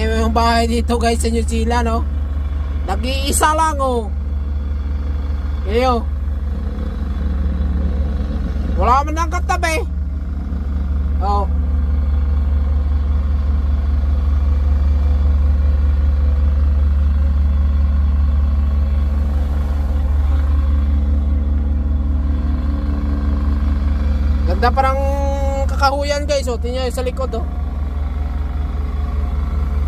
yung bahay dito guys sa New Zealand, no? Nag-iisa lang, oh. Iyo. Wala man nang katabi. Oh. Ganda parang kakahuyan guys, oh. Tingnan nyo sa likod, oh.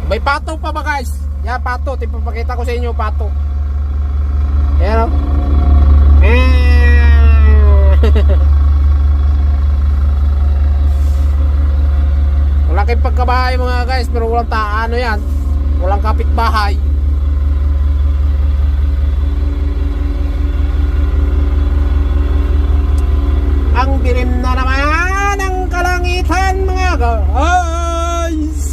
May pato pa ba guys? Yan, pato. Tipapakita ko sa inyo, pato. Ayan, oh. Malaking pagkabahay mga guys, pero walang ano yan. Walang kapitbahay. Ang dilim na naman ang kalangitan mga guys.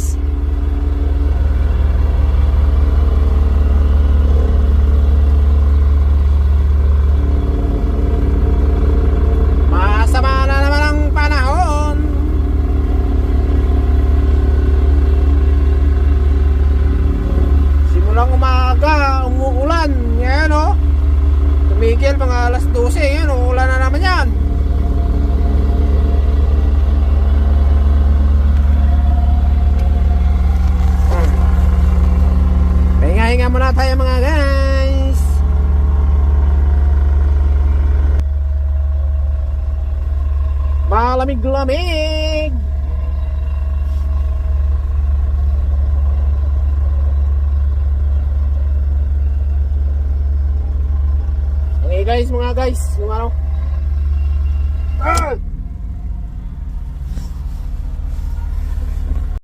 Masama na naman ang panahon. Simulang umaga, umuulan. Yan, o. Tumigil mga alas 12. Yan, uulan na naman yan. Hinga muna tayo mga guys. Malamig-lamig. Okay guys, mga guys, yung ano